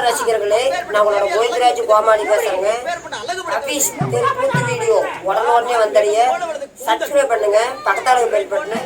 ரசிகர்களே, நான் உங்களோட கோவிந்தராஜ் கோமாளி பேசுறேங்க. அபீஸ் தெருக்கூத்து வீடியோ உடனே வந்தடைய சப்ஸ்கிரைப் பண்ணுங்க, பக்கத்தால பெல் பட்டனை.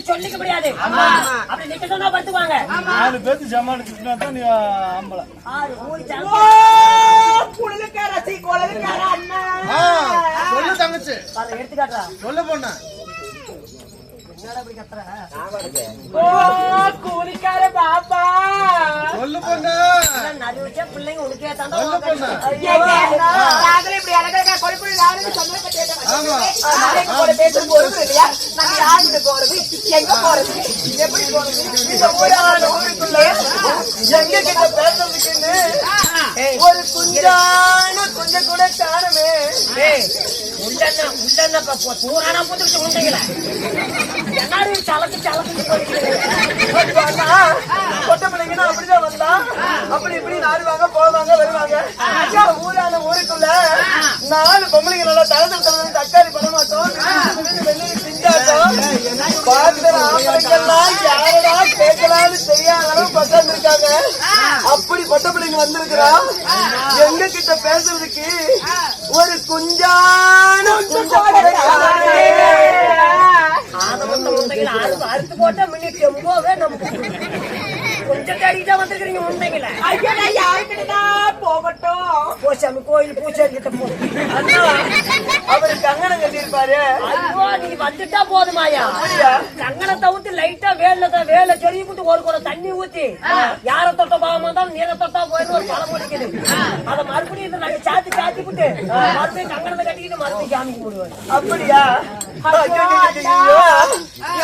சொல்லிக்க முடியாது. அப்படி நிக்க சொன்னா படுத்துவாங்க. 4 பேருக்கு ஜமான் கிட்டனா தான் நீ ஆம்பள. புள்ளக்கார சீ கோலக்கார அண்ணா. சொல்லு தங்கச்சி. பாரு எடுத்து காட்றா. சொல்ல போண்ணா. என்னடா இப்படி கத்துற? ஓ கூலிக்கார பாப்பா. சொல்லு போண்ணா. நடுவுச்ச பிள்ளைங்க உனக்கே தாண்டா. சொல்லு போண்ணா. நாங்களே இப்படி அழகா கொழுப்புல நானே சொன்னா கேட்டேன். ஆமா. நாளைக்கு போற பேச போறது இல்லையா? நான் யாருக்கு போறது? எங்க போறது? எப்படி போறது? இந்த ஊருக்குள்ள எங்க கிட்ட பேசறதுக்குன்னு ஒரு கொஞ்சம் கூட காணுமே. உண்டன்னா பூரானா போட்டுட்டு உண்டைங்களா? என்னடி சலக்கு கொட்ட பிள்ளைங்கன்னா அப்படிதான் வந்தா அப்படி இப்படி நாடுவாங்க போவாங்க வருவாங்க. ஊரான ஊருக்குள்ள 4 பொம்பளைங்க நல்லா தளர்ந்து தக்காளி பண்ண மாட்டோம். வெள்ளி பிஞ்சாட்டம் பாக்குற ஆம்பளைங்கெல்லாம் யாரடா கேட்கலான்னு தெரியாத அளவு பக்கம் இருக்காங்க. அப்படி பொட்ட பிள்ளைங்க வந்திருக்கிறா. எங்க கிட்ட பேசுறதுக்கு ஒரு குஞ்சான அறுத்து போட்டா மினிட் எம்போவே நம்ம கொஞ்சம் தேடிட்டா வந்துருக்கீங்க முந்தைங்கள. போகட்டும் போசாமி கோயில் பூச்சாரி கிட்ட போ. அவரு கங்கணம் கட்டிருப்பாரு. நீங்க வந்துட்டா போதுமாயா? கங்கணத்தை ஊத்தி லைட்டா வேலை சொல்லி போட்டு ஒரு குடம் தண்ணி ஊத்தி யார தொட்ட பாவமா இருந்தாலும் நீரை தொட்டா போயின்னு ஒரு பழம் முடிக்குது. அதை மறுபடியும் நாங்க சாத்தி போட்டு மறுபடியும் கங்கணத்தை கட்டிக்கிட்டு மறுபடியும் சாமிக்கு போடுவாரு. அப்படியா?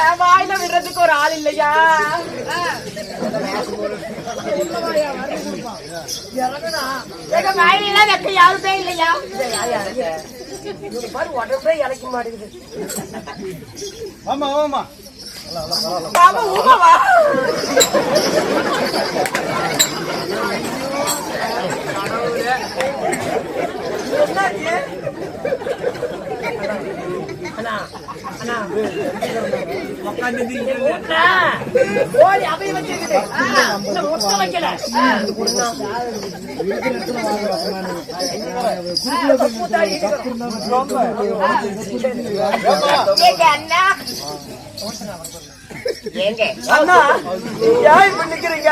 என் வாயில விடுறதுக்கு ஒரு ஆள் இல்லையா? எங்க வாயிலாம் வைக்க யாருமே இல்லையா? பாரு உடம்பே இழைக்க மாட்டேங்குது. ஆமா ஆமா பாபா ஊமாவா? கோழி அவை வச்சிருக்குது, முட்டை வைக்கல. ஏங்க அண்ணா ஏன் இப்ப நிக்கிறீங்க?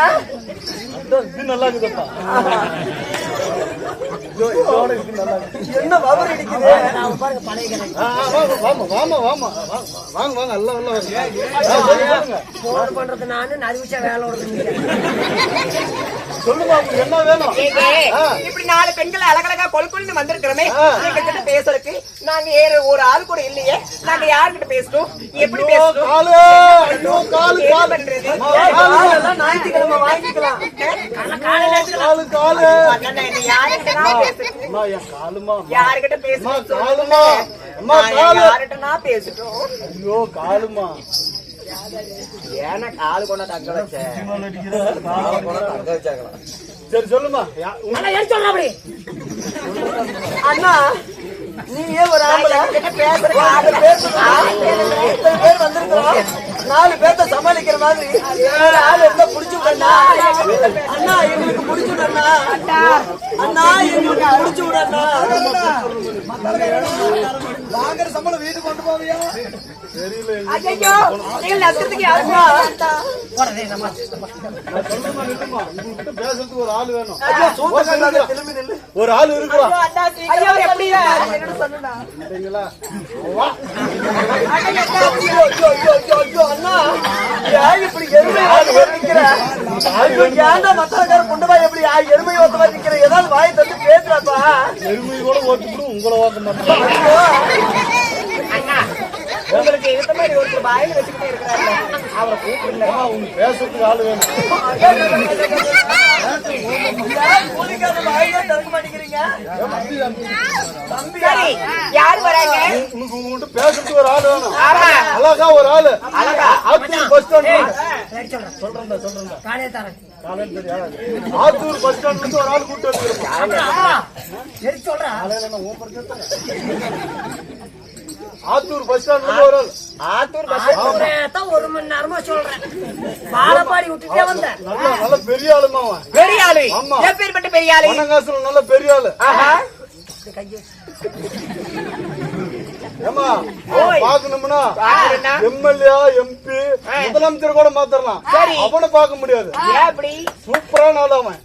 நல்லா இருக்குதுப்பா. என்ன பவர் அடிக்குது பாருங்க பழைய வாங்க போன் பண்றது நானு நறுவிச்சா வேலை சொல்லுமா என்ன வேணும் இப்படி 4 பெண்கள் அழகழகா கொழுக்குன்னு வந்திருக்கிறோமே எங்ககிட்ட பேசுறதுக்கு நாங்க ஒரு ஆள் கூட இல்லையே நாங்க யாருக்கிட்ட பேசணும் எப்படி பேசணும் ஞாயிற்றுக்கிழமை வாங்கிக்கலாம் யாருக்கிட்ட பேசணும் யாருக்கிட்ட பேசட்டும் ஐயோ காலுமா ஏன்னா காலு கொண்டா தங்க வச்சேன் சரி சொல்லுமா சொல்ற அப்படி அண்ணா நீயே ஒரு ஆம்பளை பேர் வந்திருக்கிறோம் 4 பேர்த்த சமாளிக்கிற மாதிரி ஆள் இருந்தா புடிச்சு விடண்ணா அண்ணா எங்களுக்கு புடிச்சு விடண்ணா அண்ணா எங்களுக்கு புடிச்சு விடண்ணா வாங்குற சம்பளம் வீட்டுக்கு கொண்டு போவியா ஐயோ நீங்க நஷ்டத்துக்கு யாருமா பேசுறதுக்கு ஒரு ஆள் வேணும் ஒரு ஆள் இருக்கிறோம் அண்ணா இப்படி எருமை எப்படி எருமை ஓட்ட மாதிரி நிக்கிற ஏதாவது வாயை தந்து பேசுறாப்பா எருமை கூட ஓட்டு உங்களை ஓட்ட மாட்டேன் உங்களுக்கு இந்த மாதிரி ஒருத்தர் வாயில் வச்சுக்கிட்டே இருக்கிறாங்க அவரை கூப்பிடல உங்களுக்கு பேசுறதுக்கு ஆளு வேணும் யாரு வராங்க உங்ககிட்ட பேசுறதுக்கு ஒரு ஆள் வேணும் அழகா ஒரு ஆளு ஆத்தூர் பஸ் ஸ்டாண்ட் சொல்றேன் ஆத்தூர் பஸ் ஸ்டாண்ட்ல இருந்து ஒரு ஆள் கூப்பிட்டு ஆத்தூர் பஸ் ஸ்டாண்ட்ல ஒரு ஆத்தூர் பஸ் ஸ்டாண்ட் 1 மணி நேரமா சொல்றேன் பாலப்பாடி விட்டுட்டே வந்தேன் நல்ல பெரிய ஆளுமா பெரிய ஆளு எப்பேர்பட்ட பெரிய ஆளு மனங்காசுல நல்ல பெரிய ஆளு ஏமா பாக்கணும்னா எம்எல்ஏ எம்பி முதலமைச்சர் கூட மாத்தரலாம் அவனை பார்க்க முடியாது சூப்பரான ஆளு அவன்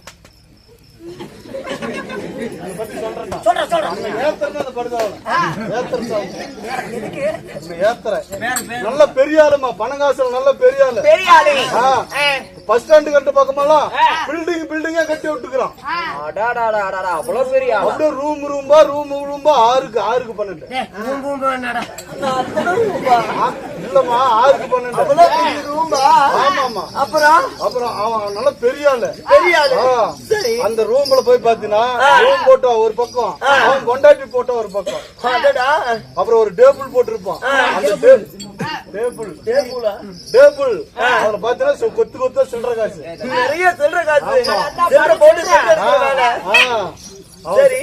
நல்ல பெரிய ஆளுமா பணங்காசல் நல்ல பெரிய ஆளு பஸ் ஸ்டாண்டு கட்ட பக்கமெல்லாம் பில்டிங்கா கட்டி விட்டுக்கிறான் அவ்வளவு பெரிய அப்படியே ரூம்பா 6க்கு 12 இல்லம்மா 6க்கு 12 ஆமா அப்புறம் அவன் நல்ல பெரிய ஆளு அந்த ரூம்ல போய் பாத்தீங்கன்னா ரூம் போட்டோ ஒரு பக்கம் அவன் கொண்டாட்டி போட்டோ ஒரு பக்கம் அப்புறம் ஒரு டேபிள் போட்டிருப்பான் அந்த டேபிள் அவனை பாத்தீங்கன்னா கொத்து சில்லற காசு நிறைய சில்லற காசு சரி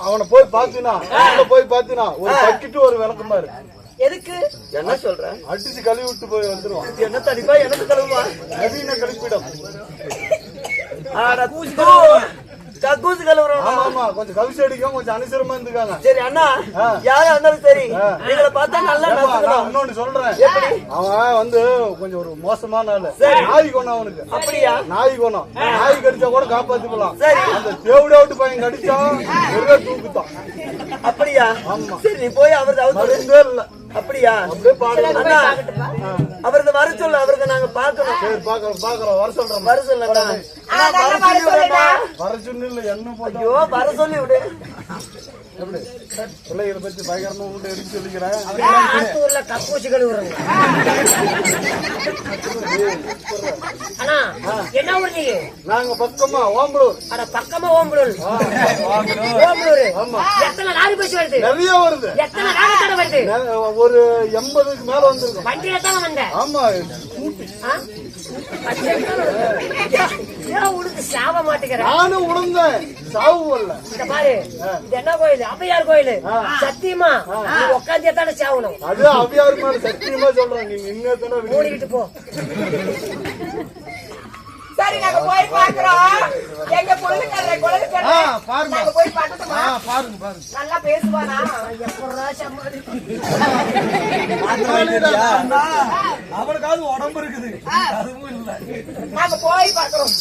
அவனை போய் பாத்தீங்கன்னா ஒரு பக்கெட்டு ஒரு விளக்கமாரு எதுக்கு என்ன சொல்ற அடிச்சு கழுவி விட்டு போய் வந்துருவான் என்ன தனிப்பா எனக்கு கழுவுமா நவீன கழிப்பிடம் கக்கூசு கழுவுறோம் ஆமா கொஞ்சம் கவிசி அடிக்கும் கொஞ்சம் அனுசரமா இருந்துக்காங்க சரி அண்ணா யாரா இருந்தாலும் சரி எங்களை பார்த்தா நல்லா இன்னொன்னு சொல்றேன் அவன் வந்து கொஞ்சம் ஒரு மோசமான ஆளு நாய் குணம் அவனுக்கு அப்படியா நாய் குணம் நாய் கடிச்சா கூட காப்பாத்திக்கலாம் அந்த தேவடியா விட்டு பையன் கடிச்சா ஒரே தூக்குத்தான் அப்படியா ஆமா சரி நீ போய் அவருக்கு இல்ல அப்படியா அப்படியே பாடுங்க அவருக்கு வர சொல்ல அவருக்கு நாங்க பாக்குறோம் சரி பாக்குறோம் வர சொல்றேன் வர சொல்லு இல்ல என்ன ஐயோ வர சொல்லி விடு எப்படி பிள்ளைகளை பத்தி பயங்கரமா உண்டு எடுத்து சொல்லிக்கிறேன் கப்பூச்சி கழுவுறேன் அண்ணா என்ன ஊர் நீங்க நாங்க பக்கமா ஓம்பலூர் பக்கமா ஓம்பலூர் ஆமா எத்தனை லாரி பஸ் வருது நிறைய வருது எத்தனை லாரி கடை வருது ஒரு 80க்கு மேல வந்திருக்கும் வண்டியில தான் வந்தேன் ஆமா உனக்கு சாவ மாட்டேங்கிறேன் நானும் உணர்ந்தேன் சாவு வரல இந்த பாரு இது என்ன கோயில் அவ்வையார் கோயில் சத்தியமா உட்காந்து தானே சாவணும் அது அவ்வையார் மேல சத்தியமா சொல்றேன் நீங்க இன்னும் ஓடிக்கிட்டு போ சரி நாங்க போய் பாக்குறோம் எங்க பொண்ணுக்காரரை பாருங்க நாங்க போய் பார்க்கட்டுமா பாருங்க நல்லா பேசுவானா எப்பறா சம்மதி அவனுக்காவது உடம்பு இருக்குது அதுவும் இல்ல நாங்க போய் பாக்குறோம்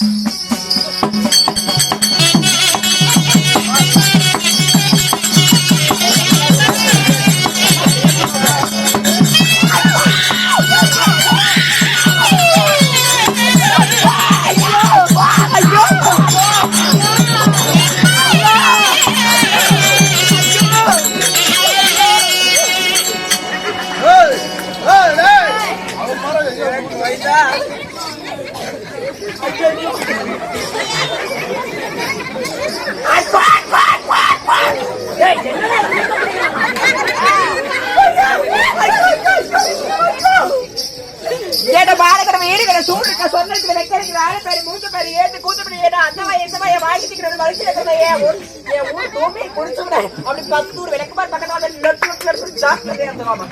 பாலகர வீடுகளை சூழ்நிலை சொன்னதுக்கு வைக்கிறதுக்கு வேலை பேரு மூத்த பேரு ஏத்து கூத்தப்படி ஏன்னா அந்தவா எந்தவா வாங்கிட்டு மனுஷன் என் ஊர் தூமி குடிச்சு அப்படி 10 ஊர் விளக்குமார் பக்கத்துல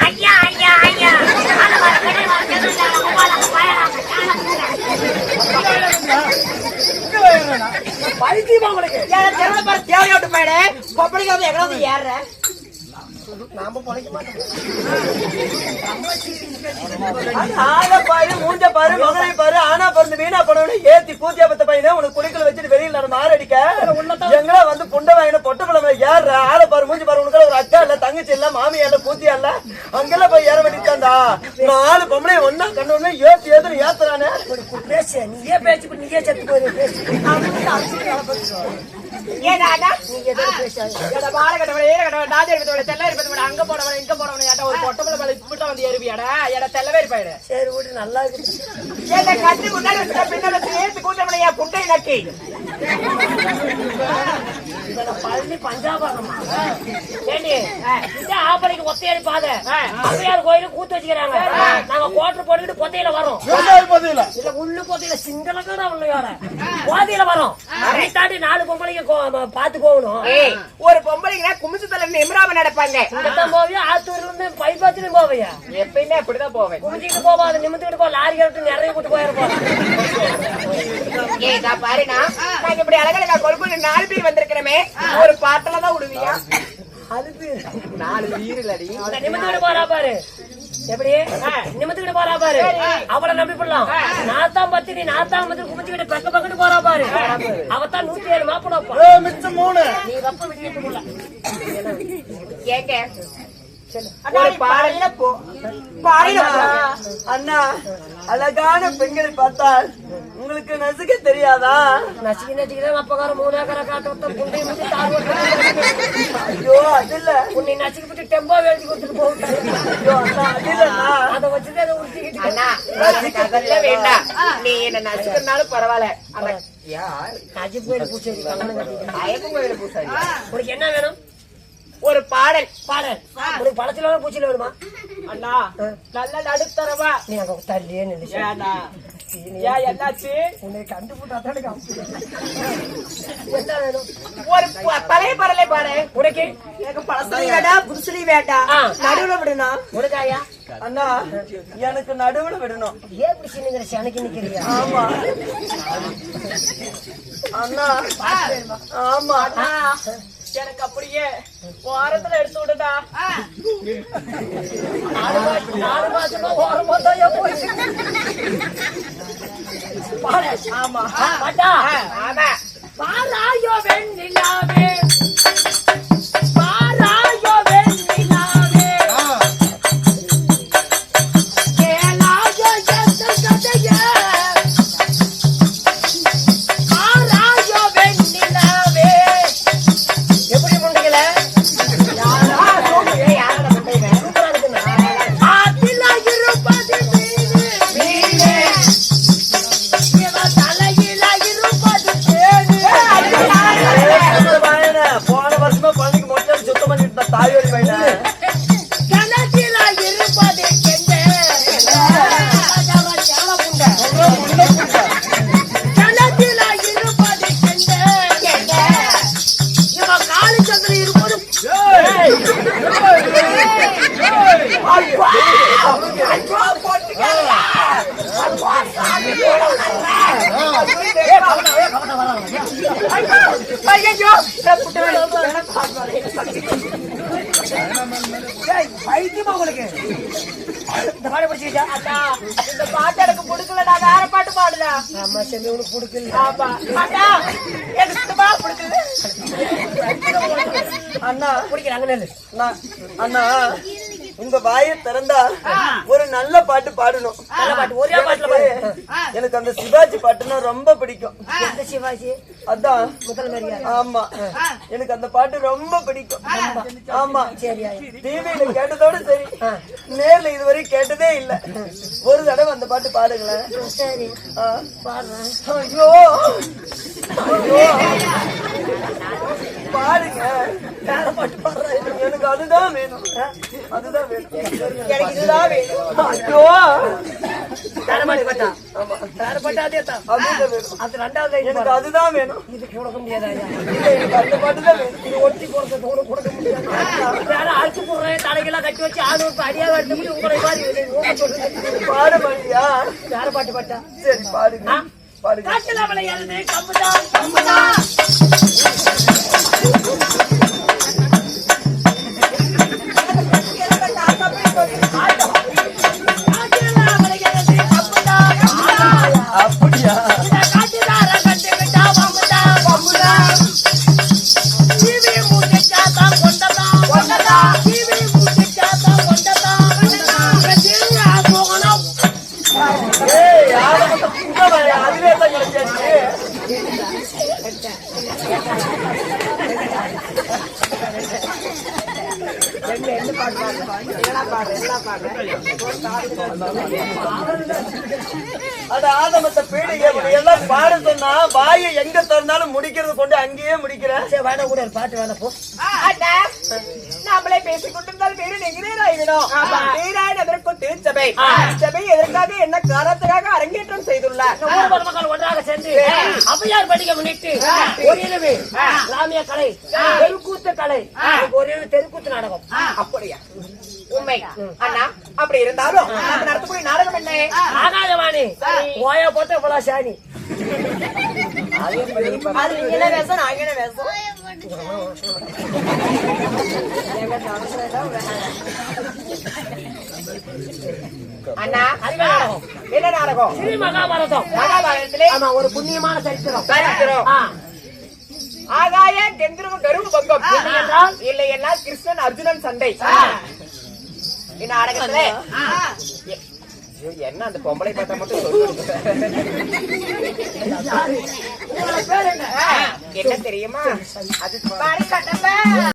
ஐயா ஐயா ஐயா பைத்தியமா உங்களுக்கு தேவையோட்டு போயிடு கொப்பளிக்கு வந்து எங்க வந்து ஏற நாம பொழைக்க மாட்டோம். பாரு மூஞ்ச பாரு மகனை பாரு ஆனா பிறந்து வீணா பண்ணு ஏத்தி பூஜை பத்த பையன உனக்கு குடிக்கல வச்சுட்டு வெளியில நம்ம ஆரடிக்க எங்களா வந்து புண்டை வாங்கின பொட்ட பழமை ஏற ஆளை பாரு மூஞ்சி பாரு உனக்கு ஒரு அக்கா இல்ல தங்கச்சி இல்ல மாமியா இல்ல பூத்தியா இல்ல அங்கெல்லாம் போய் ஏற வேண்டியதாண்டா 4 பொம்பளை ஒன்னா கண்ணு ஒண்ணு ஏத்தி ஏதுன்னு ஏத்துறானே பேச நீயே பேச்சு நீயே செத்து போய் பேசு அங்க போனவன் இங்க போனவன் ஒரு பொட்டை மேல இப்படி வந்து ஏறுவியாடா எட தெல்லவே போயிடு சரி விட்டு நல்லா இருக்கு கட்டி முன்னாடி பின்னாடி கூட்டமலையா புண்டை நக்கி பழனி பஞ்சாபமா ஆப்பளைக்கு ஒத்தையாடி பாத அவையார் கோயில கூத்து வச்சுக்கிறாங்க நாங்க கோட்டர் போட்டுக்கிட்டு பொத்தையில வரோம் இல்ல உள்ளு பொத்தையில சிங்களக்கடா உள்ளையோட போதையில வரோம் அதை தாண்டி 4 பொம்பளைங்க பாத்து போகணும் ஒரு பொம்பளைங்க குமிச்சு தலை நிமிராம நடப்பாங்க போவியா ஆத்தூர்ல இருந்து பைபாத்திலும் போவையா எப்பயுமே அப்படிதான் போவேன் குமிச்சுக்கிட்டு போவாது நிமித்துக்கிட்டு போ லாரி கட்டு நிறைய கூட்டு போயிருப்போம் ஏதா பாருனா நாங்க இப்படி அழகழகா கொழுப்பு 4 பேர் வந்திருக்கிறோமே ஒரு பாட்டில தான் விடுவியா அது 4 வீர் இல்லடி நிமித்துக்கிட்டு போறா பாரு எப்படி நிமித்துக்கிட்டு போறா பாரு அவளை நம்பி போடலாம் நாத்தாம் பத்தி நீ நாத்தாம் பத்தி குமிச்சுக்கிட்டு பக்க பக்கத்து போறா பாரு அவத்தான் 107 மாப்பிள மிச்சம் 3 நீ வப்ப விட்டு போடலாம் ஏங்க அண்ணா அழகான பெண்களை பார்த்தால் உங்களுக்கு நசுக்க தெரியாதா நசுக்கி நசுக்கிதான் அப்பகாரம் 3 ஏக்கரை காட்டு ஐயோ அது இல்ல உன்னை நசுக்கி போட்டு டெம்போ எழுதி கொடுத்துட்டு போட்டா அதை வச்சுட்டு அதை உடுத்திக்கிட்டு வேண்டாம் நீ என்ன நசுக்கிறதுனாலும் பரவாயில்ல நஜிப் கோயில் பூசாரி ஐயப்பன் கோயில் பூசாரி உனக்கு என்ன வேணும் ஒரு பாடல் உனக்கு பழத்துல பூச்சில வருமா அண்ணா நல்ல நடுத்தரவா நீ அங்க தள்ளியே நினைச்சு என்னாச்சு உன்னை கண்டுபிட்டாதான் என்ன வேணும் ஒரு பழைய பாடலை பாரு உனக்கு எனக்கு பழசலி வேண்டாம் புதுசலி வேண்டாம் நடுவுல விடணும் உனக்காயா அண்ணா எனக்கு நடுவுல விடணும் ஏன் பிடிச்சிருங்கிற சனைக்கு நிக்கிறியா ஆமா அண்ணா ஆமா அண்ணா எனக்கு அப்படியே வாரத்துல எடுத்து விடுடா 4 மாசமா ஓரமாதான் போயிட்டு ஆமா ஆமா பாராயோ வெண்ணிலாவே பாராயோ வெண்ணிலாவே கேளாயோ எத்தகைய பாராயோ வெண்ணிலாவே எப்படி முண்டிக்கல போன வருஷமா குழந்தைக்கு மொட்டை சுத்தம் பண்ணிட்டு தாயோடி பையன் உங்களுக்கு இந்த பாட்டு எனக்கு பிடிக்கல நான் வேற பாட்டு பாடுறேன் ஆமா சரி உனக்கு பிடிக்கல ஆமா எனக்கு சுத்தமா பிடிக்கல அண்ணா பிடிக்கிறாங்க அண்ணா உங்க வாயை திறந்தா ஒரு நல்ல பாட்டு பாடணும் நல்ல பாட்டு ஒரே பாட்டுல எனக்கு அந்த சிவாஜி பாட்டுன்னா ரொம்ப பிடிக்கும் எந்த சிவாஜி அதான் முதல் மரியாதை ஆமா எனக்கு அந்த பாட்டு ரொம்ப பிடிக்கும் ஆமா சரி டிவியில கேட்டதோட சரி நேர்ல இதுவரை கேட்டதே இல்ல ஒரு தடவை அந்த பாட்டு பாடுங்களேன் சரி பாடுறேன் ஐயோ ஐயோ பாடுங்க வேற பாட்டு பாடுறேன் எனக்கு அதுதான் வேணும். அதுதான் வேணும். எனக்கு இதுதான் வேணும். ஐயோ தரமாடி பட்டா ஆமா தரப்பட்டா அதே தான் அதுதான் வேணும். அது ரெண்டாவது எனக்கு அதுதான் வேணும். இது கொடுக்க முடியாது ஐயா. இல்ல, எனக்கு அந்த பாட்டு தான் வேணும். இது ஒட்டி கொடுக்க கொடுக்க முடியாது. வேற அழைச்சு போடுறேன் தலைகெல்லாம் கட்டி வச்சு ஆடு ஒரு அடியா எடுத்து போய் உங்களை மாதிரி ஊக்க சொல்றேன். பாடு மணியா. வேற பாட்டு பாட்டா சரி பாடுங்க பாடுங்க. காட்டுல விளையாடுது கம்புதான் கம்புதான் அப்படியா? ஏய், யாரை மட்டும் புகழாயா? அதுவே தான் கிடைச்சாச்சு. அது ஆதமத்தை பீடிகை எல்லாம் பாட சொன்னா வாயை எங்க திறந்தாலும் முடிக்கிறது கொண்டு அங்கேயே முடிக்கிறேன். சரி வேணா கூட ஒரு பாட்டு வேணா போ. நாமளே பேசிக் கொண்டிருந்தால் வேறு நெகிழாயிடும். நீராய் அதற்கு திருச்சபை சபை எதற்காக என்ன காரணத்துக்காக அரங்கேற்றம் செய்துள்ளார். ஊர் பொதுமக்கள் ஒன்றாக சென்று அவையார் பண்டிகை முன்னிட்டு ஒரு இரவு கிராமிய கலை தெருக்கூத்து கலை ஒரு இரவு தெருக்கூத்து நாடகம். அப்படியா? உண்மை அண்ணா. அப்படி இருந்தாலும் நம்ம நடத்தக்கூடிய நாடகம் என்ன? ஆகாயவாணி ஓய போட்டு இவ்வளவு சாணி அது நீங்க என்ன வேஷம், நாங்க என்ன வேஷம்? அண்ணா என்ன நாடகம்? ஸ்ரீ மகாபாரதம். மகாபாரதத்திலே ஆமா ஒரு புண்ணியமான சரித்திரம். சரித்திரம். ஆ. ஆகாய கெந்திரவ கருவு பங்கம் என்றால் இல்லை என்ன கிருஷ்ணன் அர்ஜுனன் சண்டை. நாடகத்துல என்ன அந்த பொம்பளை பார்த்தா மட்டும் சொல்லுங்க. உங்களோட பேர் என்ன? என்ன தெரியுமா? அது